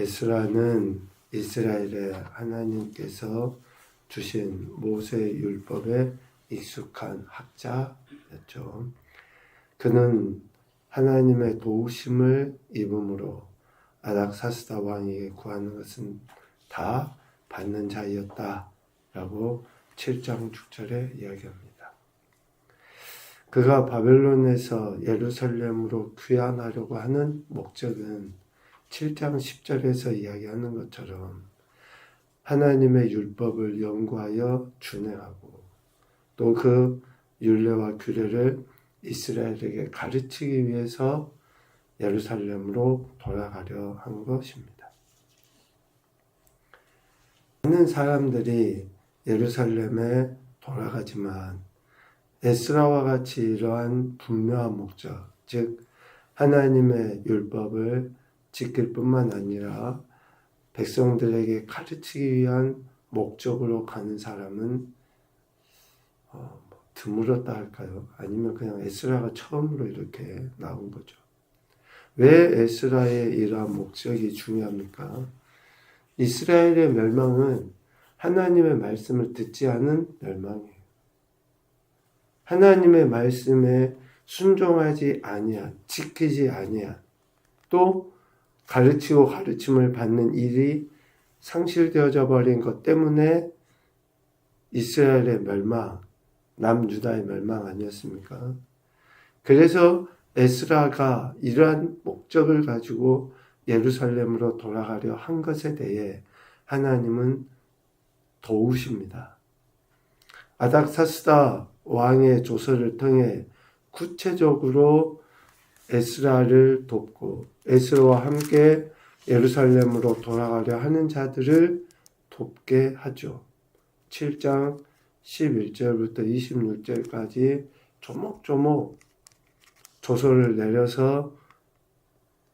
에스라는 이스라엘의 하나님께서 주신 모세의 율법에 익숙한 학자였죠. 그는 하나님의 도우심을 입음으로 아닥사스다 왕에게 구하는 것은 다 받는 자였다라고 7장 6절에 이야기합니다. 그가 바벨론에서 예루살렘으로 귀환하려고 하는 목적은 7장 10절에서 이야기하는 것처럼 하나님의 율법을 연구하여 준행하고 또 그 율례와 규례를 이스라엘에게 가르치기 위해서 예루살렘으로 돌아가려 한 것입니다. 많은 사람들이 예루살렘에 돌아가지만 에스라와 같이 이러한 분명한 목적, 즉 하나님의 율법을 지킬 뿐만 아니라 백성들에게 가르치기 위한 목적으로 가는 사람은 드물었다 할까요? 아니면 그냥 에스라가 처음으로 이렇게 나온 거죠. 왜 에스라의 이러한 목적이 중요합니까? 이스라엘의 멸망은 하나님의 말씀을 듣지 않은 멸망이에요. 하나님의 말씀에 순종하지 아니한, 지키지 아니한, 또 가르치고 가르침을 받는 일이 상실되어져 버린 것 때문에 이스라엘의 멸망, 남유다의 멸망 아니었습니까? 그래서 에스라가 이러한 목적을 가지고 예루살렘으로 돌아가려 한 것에 대해 하나님은 도우십니다. 아닥사스다 왕의 조서를 통해 구체적으로 에스라를 돕고 에스라와 함께 예루살렘으로 돌아가려 하는 자들을 돕게 하죠. 7장 11절부터 26절까지 조목조목 조서를 내려서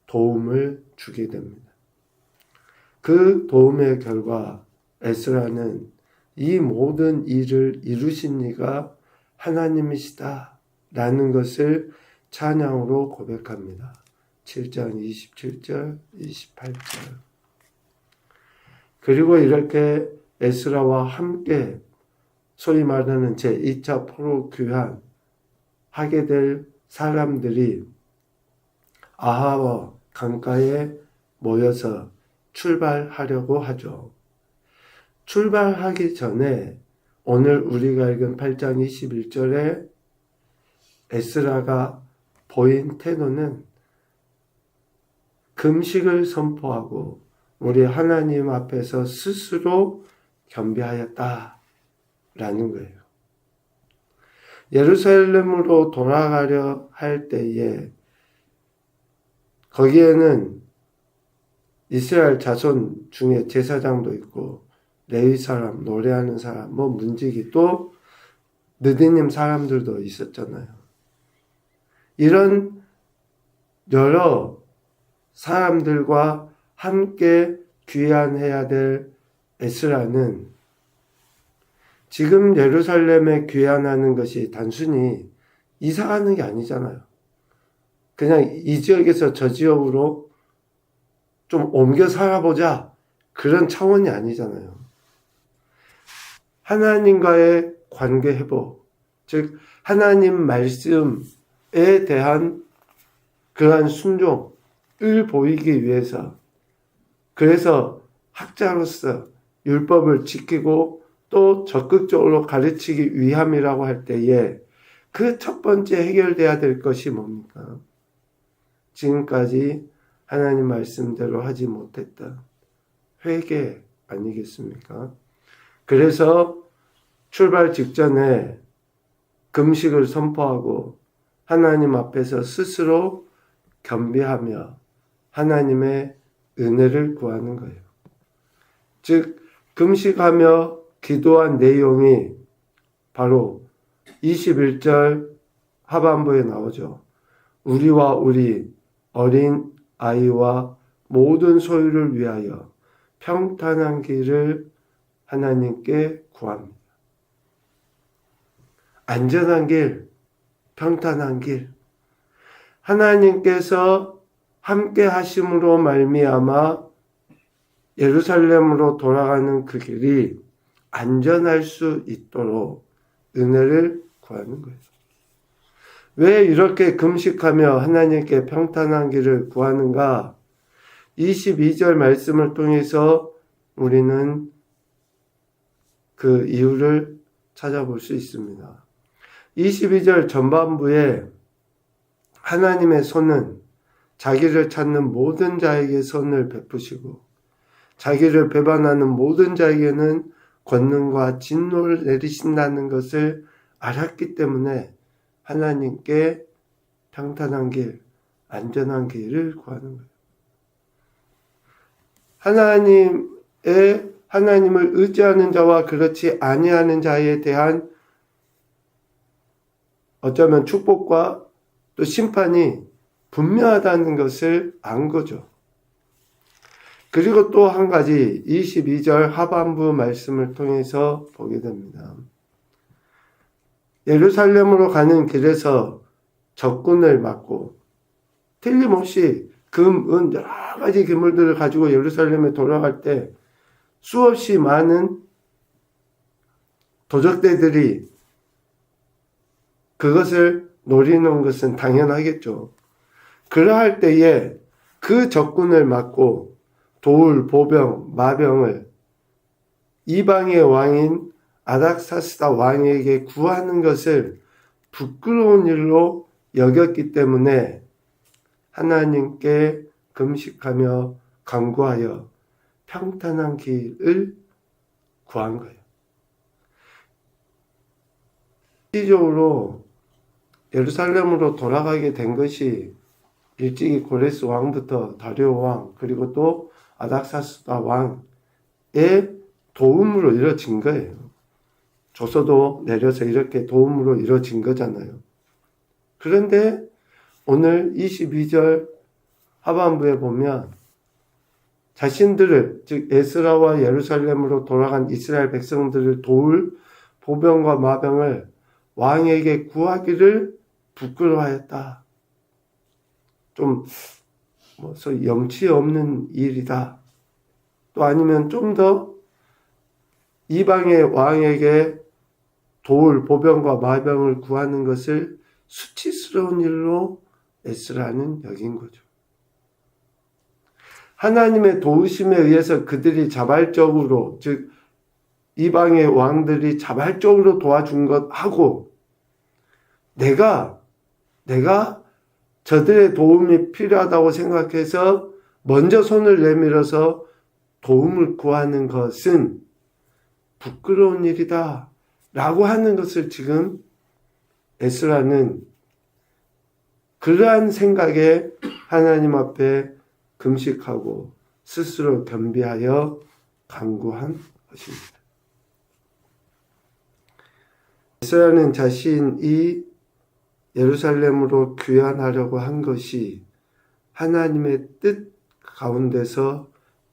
도움을 주게 됩니다. 그 도움의 결과 에스라는 이 모든 일을 이루신 이가 하나님이시다 라는 것을 찬양으로 고백합니다. 7장 27절, 28절. 그리고 이렇게 에스라와 함께 소위 말하는 제2차 포로 귀환 하게 될 사람들이 아하와 강가에 모여서 출발하려고 하죠. 출발하기 전에 오늘 우리가 읽은 8장 21절에 에스라가 보인 태도는 금식을 선포하고 우리 하나님 앞에서 스스로 겸비하였다라는 거예요. 예루살렘으로 돌아가려 할 때에 거기에는 이스라엘 자손 중에 제사장도 있고 레위 사람, 노래하는 사람, 문지기 또 느디님 사람들도 있었잖아요. 이런 여러 사람들과 함께 귀환해야 될 에스라는 지금 예루살렘에 귀환하는 것이 단순히 이사가는 게 아니잖아요. 그냥 이 지역에서 저 지역으로 좀 옮겨 살아보자 그런 차원이 아니잖아요. 하나님과의 관계 회복, 즉 하나님 말씀에 대한 그러한 순종을 보이기 위해서 그래서 학자로서 율법을 지키고 또 적극적으로 가르치기 위함이라고 할 때에 그 첫 번째 해결돼야 될 것이 뭡니까? 지금까지 하나님 말씀대로 하지 못했다. 회개 아니겠습니까? 그래서 출발 직전에 금식을 선포하고 하나님 앞에서 스스로 겸비하며 하나님의 은혜를 구하는 거예요. 즉 금식하며 기도한 내용이 바로 21절 하반부에 나오죠. 우리와 우리 어린 아이와 모든 소유를 위하여 평탄한 길을 하나님께 구합니다. 안전한 길, 평탄한 길. 하나님께서 함께 하심으로 말미암아 예루살렘으로 돌아가는 그 길이 안전할 수 있도록 은혜를 구하는 거예요. 왜 이렇게 금식하며 하나님께 평탄한 길을 구하는가? 22절 말씀을 통해서 우리는 그 이유를 찾아볼 수 있습니다. 22절 전반부에 하나님의 손은 자기를 찾는 모든 자에게 손을 베푸시고 자기를 배반하는 모든 자에게는 권능과 진노를 내리신다는 것을 알았기 때문에 하나님께 평탄한 길, 안전한 길을 구하는 거예요. 하나님을 의지하는 자와 그렇지 아니하는 자에 대한 어쩌면 축복과 또 심판이 분명하다는 것을 안 거죠. 그리고 또 한 가지 22절 하반부 말씀을 통해서 보게 됩니다. 예루살렘으로 가는 길에서 적군을 맞고 틀림없이 금, 은 여러 가지 기물들을 가지고 예루살렘에 돌아갈 때 수없이 많은 도적대들이 그것을 노리는 것은 당연하겠죠. 그러할 때에 그 적군을 맞고 돌, 보병, 마병을 이방의 왕인 아닥사스다 왕에게 구하는 것을 부끄러운 일로 여겼기 때문에 하나님께 금식하며 간구하여 평탄한 길을 구한 거예요. 실질적으로 예루살렘으로 돌아가게 된 것이 일찍이 고레스 왕부터 다리오 왕 그리고 또 아닥사스다 왕의 도움으로 이루어진 거예요. 조서도 내려서 이렇게 도움으로 이루어진 거잖아요. 그런데 오늘 22절 하반부에 보면 자신들을 즉 에스라와 예루살렘으로 돌아간 이스라엘 백성들을 도울 보병과 마병을 왕에게 구하기를 부끄러워했다. 좀 염치 없는 일이다. 또 아니면 좀 더 이방의 왕에게 도울 보병과 마병을 구하는 것을 수치스러운 일로 에스라는 여긴 거죠. 하나님의 도우심에 의해서 그들이 자발적으로 즉 이방의 왕들이 자발적으로 도와준 것하고 내가 저들의 도움이 필요하다고 생각해서 먼저 손을 내밀어서 도움을 구하는 것은 부끄러운 일이다 라고 하는 것을 지금 에스라는 그러한 생각에 하나님 앞에 금식하고 스스로 겸비하여 간구한 것입니다. 에스라는 자신이 예루살렘으로 귀환하려고 한 것이 하나님의 뜻 가운데서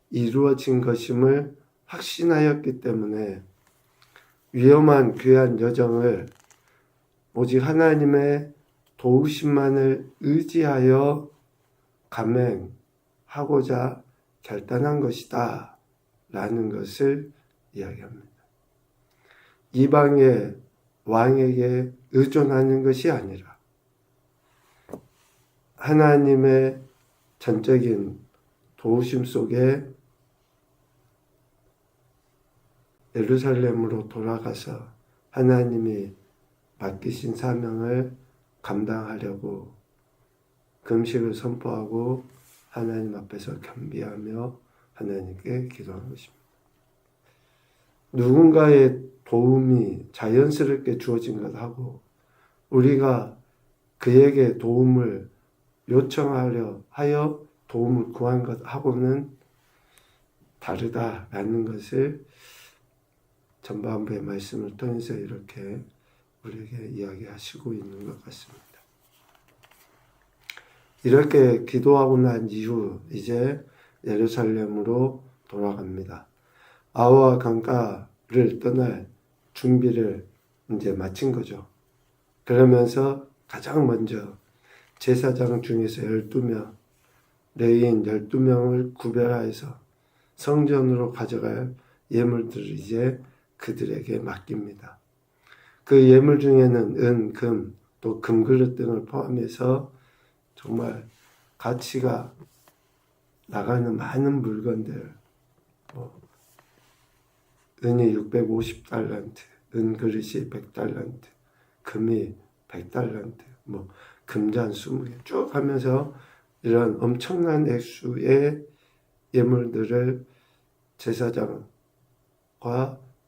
이루어진 것임을 확신하였기 때문에 위험한 귀환 여정을 오직 하나님의 도우심만을 의지하여 감행하고자 결단한 것이다 라는 것을 이야기합니다. 이방의 왕에게 의존하는 것이 아니라 하나님의 전적인 도우심 속에 예루살렘으로 돌아가서 하나님이 맡기신 사명을 감당하려고 금식을 선포하고 하나님 앞에서 겸비하며 하나님께 기도하는 것입니다. 누군가의 도움이 자연스럽게 주어진 것하고 우리가 그에게 도움을 요청하려 하여 도움을 구한 것하고는 다르다라는 것을 전반부의 말씀을 통해서 이렇게 우리에게 이야기하시고 있는 것 같습니다. 이렇게 기도하고 난 이후 이제 예루살렘으로 돌아갑니다. 아와 강가를 떠날 준비를 이제 마친 거죠. 그러면서 가장 먼저 제사장 중에서 12명, 레위인 12명을 구별하여서 성전으로 가져갈 예물들을 이제 그들에게 맡깁니다. 그 예물 중에는 은, 금, 또 금그릇 등을 포함해서 정말 가치가 나가는 많은 물건들, 은이 650달란트, 은그릇이 100달란트, 금이 100달란트, 금잔 20개 쭉 하면서 이런 엄청난 액수의 예물들을 제사장과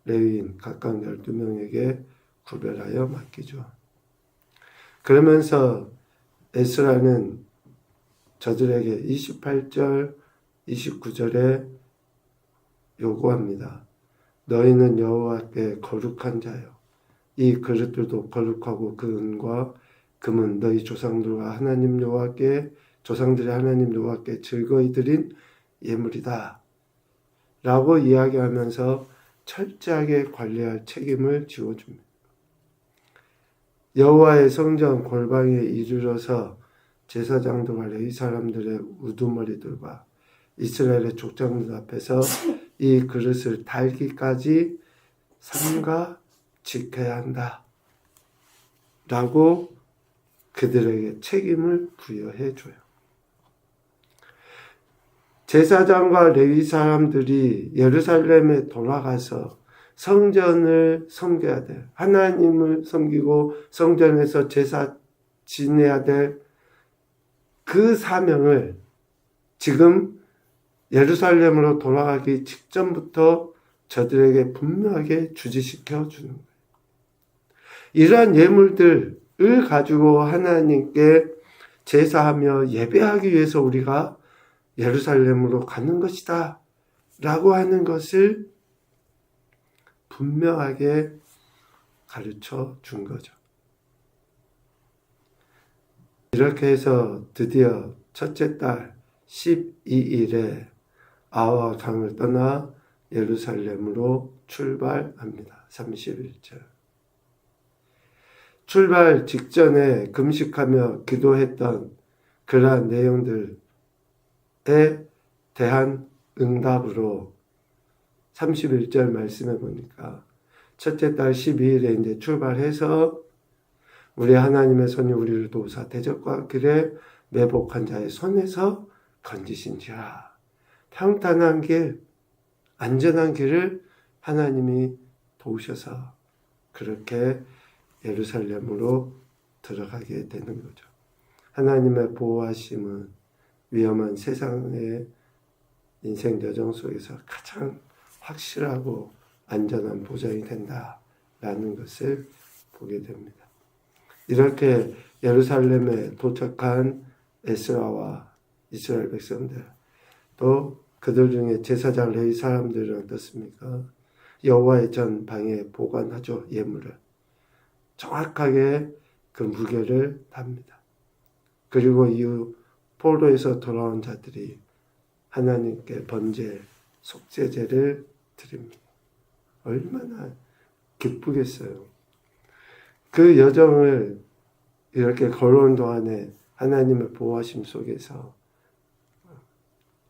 레위인 각각 12명에게 구별하여 맡기죠. 그러면서 에스라는 저들에게 28절, 29절에 요구합니다. 너희는 여호와께 거룩한 자요. 이 그릇들도 거룩하고 그 은과 금은 너희 조상들과 하나님 여호와께 조상들의 하나님 여호와께 즐거이 드린 예물이다. 라고 이야기하면서 철저하게 관리할 책임을 지워줍니다. 여호와의 성전 골방에 이르러서 제사장들과 레위 사람들의 우두머리들과 이스라엘의 족장들 앞에서 이 그릇을 달기까지 삼가 지켜야 한다. 라고 그들에게 책임을 부여해 줘요. 제사장과 레위 사람들이 예루살렘에 돌아가서 성전을 섬겨야 돼. 하나님을 섬기고 성전에서 제사 지내야 될 그 사명을 지금 예루살렘으로 돌아가기 직전부터 저들에게 분명하게 주지시켜 주는 거예요. 이러한 예물들을 가지고 하나님께 제사하며 예배하기 위해서 우리가 예루살렘으로 가는 것이다 라고 하는 것을 분명하게 가르쳐 준 거죠. 이렇게 해서 드디어 첫째 달 12일에 아와 강을 떠나 예루살렘으로 출발합니다. 31절. 출발 직전에 금식하며 기도했던 그러한 내용들에 대한 응답으로 31절 말씀해 보니까 첫째 달 12일에 이제 출발해서 우리 하나님의 손이 우리를 도우사 대적과 길에 매복한 자의 손에서 건지신지라. 평탄한 길, 안전한 길을 하나님이 도우셔서 그렇게 예루살렘으로 들어가게 되는 거죠. 하나님의 보호하심은 위험한 세상의 인생 여정 속에서 가장 확실하고 안전한 보장이 된다라는 것을 보게 됩니다. 이렇게 예루살렘에 도착한 에스라와 이스라엘 백성들, 또 그들 중에 제사장 레위 사람들은 어떻습니까? 여호와의 전 방에 보관하죠. 예물을 정확하게 그 무게를 답니다. 그리고 이후 포로에서 돌아온 자들이 하나님께 번제, 속죄제를 드립니다. 얼마나 기쁘겠어요. 그 여정을 이렇게 걸어온 동안에 하나님의 보호하심 속에서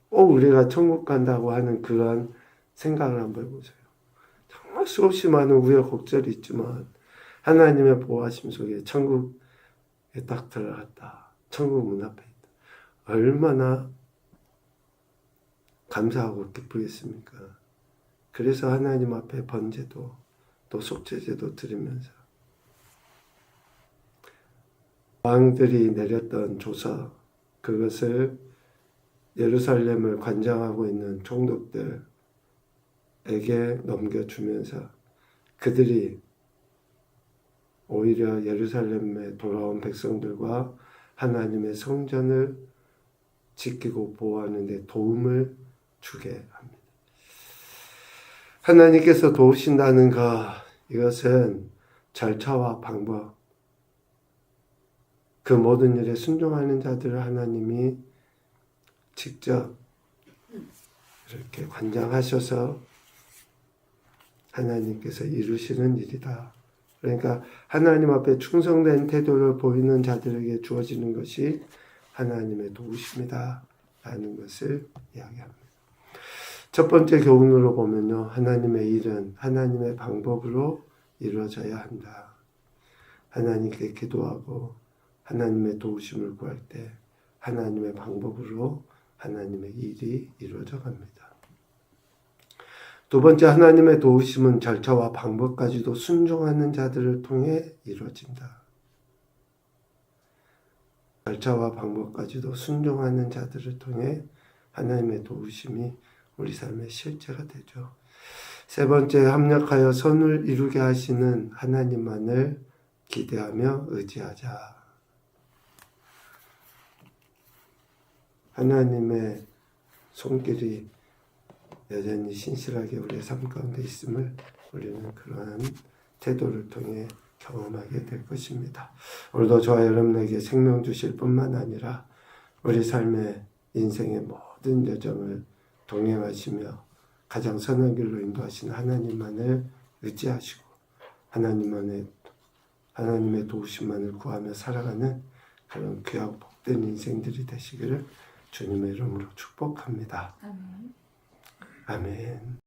꼭 우리가 천국 간다고 하는 그런 생각을 한번 해보세요. 정말 수없이 많은 우여곡절이 있지만 하나님의 보호하심 속에 천국에 딱 들어갔다. 천국 문 앞에 있다. 얼마나 감사하고 기쁘겠습니까? 그래서 하나님 앞에 번제도 또 속죄제도 드리면서 왕들이 내렸던 조서, 그것을 예루살렘을 관장하고 있는 총독들에게 넘겨주면서 그들이 오히려 예루살렘에 돌아온 백성들과 하나님의 성전을 지키고 보호하는 데 도움을 주게 합니다. 하나님께서 도우신다는 것, 이것은 절차와 방법, 그 모든 일에 순종하는 자들을 하나님이 직접 이렇게 관장하셔서 하나님께서 이루시는 일이다. 그러니까 하나님 앞에 충성된 태도를 보이는 자들에게 주어지는 것이 하나님의 도우심이다 라는 것을 이야기합니다. 첫 번째 교훈으로 보면요. 하나님의 일은 하나님의 방법으로 이루어져야 한다. 하나님께 기도하고 하나님의 도우심을 구할 때 하나님의 방법으로 하나님의 일이 이루어져 갑니다. 두 번째, 하나님의 도우심은 절차와 방법까지도 순종하는 자들을 통해 이루어진다. 절차와 방법까지도 순종하는 자들을 통해 하나님의 도우심이 우리 삶의 실제가 되죠. 세 번째, 합력하여 선을 이루게 하시는 하나님만을 기대하며 의지하자. 하나님의 손길이 여전히 신실하게 우리의 삶 가운데 있음을 우리는 그러한 태도를 통해 경험하게 될 것입니다. 오늘도 저와 여러분에게 생명 주실 뿐만 아니라 우리 삶의 인생의 모든 여정을 동행하시며 가장 선한 길로 인도하신 하나님만을 의지하시고 하나님의 도우심만을 구하며 살아가는 그런 귀하고 복된 인생들이 되시기를 주님의 이름으로 축복합니다. 아멘. 아멘.